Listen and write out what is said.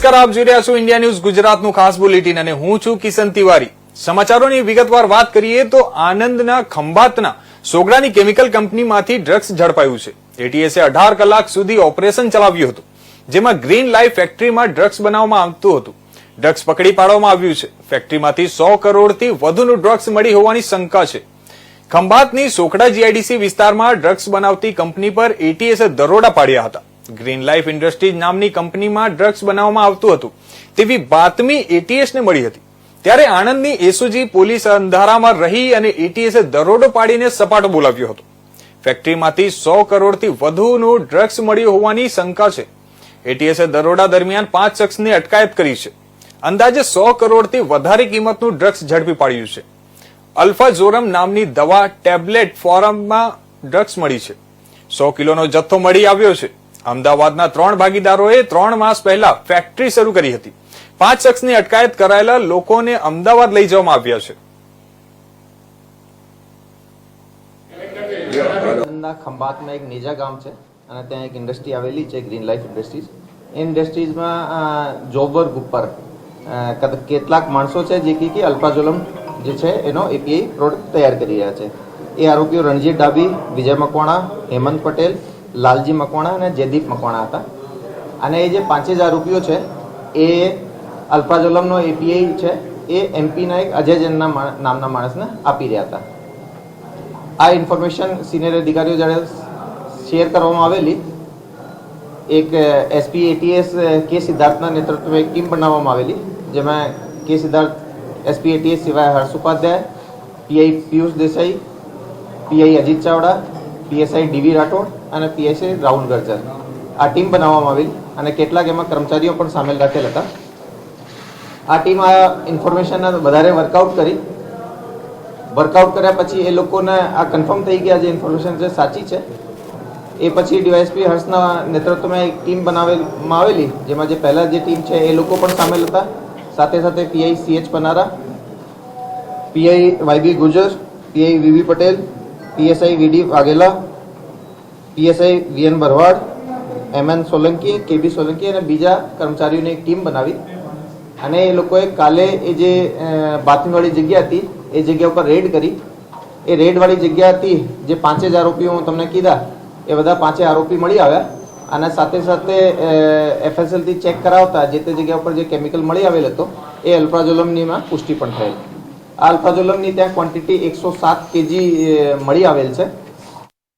નમસ્કાર, આપ જોઈ રહ્યા છો ઇન્ડિયા ન્યૂઝ ગુજરાતનું ખાસ બુલેટિન અને હું છું કિશન તિવારી। સમાચારોની વિગતવાર વાત કરીએ તો આનંદના ખંભાતના સોગડાની કેમિકલ કંપનીમાંથી ડ્રગ્સ ઝડપાયું છે। એટીએસે 18 કલાક સુધી ઓપરેશન ચલાવ્યું હતું, જેમાં ગ્રીન લાઈફ ફેક્ટરીમાં ડ્રગ્સ બનાવવામાં આવતું હતું। ડ્રગ્સ પકડી પાડવામાં આવ્યું છે। ફેક્ટરીમાંથી 100 કરોડથી વધુનું ડ્રગ્સ મળી હોવાની શંકા છે। ખંભાતની સોખડા જીઆઈડીસી વિસ્તારમાં ડ્રગ્સ બનાવતી કંપની પર એટીએસે દરોડા પાડ્યા હતા। ગ્રીન લાઈફ ઇન્ડસ્ટ્રીઝ નામની કંપનીમાં ડ્રગ્સ બનાવવામાં આવતું હતું તેવી બાતમી એટીએસને મળી હતી, ત્યારે આણંદની એસઓજી પોલીસ અંધારામાં રહી અને એટીએસે દરોડો પાડીને સપાટો બોલાવ્યો હતો। ફેક્ટરીમાંથી 100 કરોડથી વધુનું ડ્રગ્સ મળ્યું હોવાની શંકા છે। એટીએસે દરોડા દરમિયાન 5 શખ્સની અટકાયત કરી છે। અંદાજે 100 કરોડથી વધારે કિંમતનું ડ્રગ્સ ઝડપી પાડ્યું છે। અલ્ફાઝોરમ નામની દવા ટેબ્લેટ ફોર્મમાં ડ્રગ્સ મળી છે। 100 કિલોનો જથ્થો મળી આવ્યો છે। અમદાવાદના 3 ભાગીદારોએ 3 માસ પહેલા ફેક્ટરી શરૂ કરી હતી। 5 શખ્સની અટકાયત કરાયેલા લોકોને અમદાવાદ લઈ જવામાં આવ્યા છે। ખંભાતમાં એક નેજા ગામ છે અને ત્યાં એક ઇન્ડસ્ટ્રી આવેલી છે, ગ્રીન લાઈફ ઇન્ડસ્ટ્રીઝ। એ ઇન્ડસ્ટ્રીઝમાં જોબ વર્ક ઉપર કેટલાક માણસો છે જે કે અલ્ફાઝોલમ જે છે એનો એપીઆઈ પ્રોડક્ટ તૈયાર કરી રહ્યા છે। એ આરોપીઓ રણજીત ડાબી, વિજય મકવાણા, હેમંત પટેલ, લાલજી મકવાણા અને જયદીપ મકવાણા હતા। અને એ જે 5 જ આરોપીઓ છે એ અલ્ફાઝોલમનો એપીઆઈ છે એ એમપીના એક અજય જૈનના નામના માણસને આપી રહ્યા હતા। આ ઇન્ફોર્મેશન સિનિયર અધિકારીઓ જ્યારે શેર કરવામાં આવેલી, એક એસપી એટીએસ કે સિદ્ધાર્થના નેતૃત્વમાં એક ટીમ બનાવવામાં આવેલી, જેમાં કે સિદ્ધાર્થ એસપી એટીએસ સિવાય Harsh Upadhyay, PI Piyush Desai, PI Ajit Chavda, PSI DV Rathod અને પીએસઆઈ રાહુલ ગર્જર, આ ટીમ બનાવવામાં આવેલી અને કેટલાક એમાં કર્મચારીઓ પણ સામેલ રાખેલ હતા। આ ટીમ આ ઇન્ફોર્મેશન વધારે વર્કઆઉટ કર્યા પછી એ લોકોને આ કન્ફર્મ થઈ ગયા જે ઇન્ફોર્મેશન છે સાચી છે। એ પછી ડીવાયએસપી હર્ષના નેતૃત્વમાં એક ટીમ બનાવવામાં આવેલી, જેમાં જે પહેલા જે ટીમ છે એ લોકો પણ સામેલ હતા। સાથે સાથે PI CH Panara, PI YB Gujar, PI VV Patel, PSI VD Vaghela, PSI VN Bharwad, MN Solanki, KB Solanki અને બીજા કર્મચારીઓની એક ટીમ બનાવી અને એ લોકોએ કાલે એ જે બાતમીવાળી જગ્યા હતી એ જગ્યા ઉપર રેડ કરી। એ રેડવાળી જગ્યા હતી જે 5 જ આરોપીઓ હું તમને કીધા એ બધા 5 આરોપી મળી આવ્યા અને સાથે સાથે એફએસએલથી ચેક કરાવતા જે તે જગ્યા ઉપર જે કેમિકલ મળી આવેલ હતો એ અલ્ફાઝોલમનીમાં પુષ્ટિ પણ થયેલ। આ અલ્ફાઝોલમની ત્યાં ક્વોન્ટિટી 107 kg મળી આવેલ છે।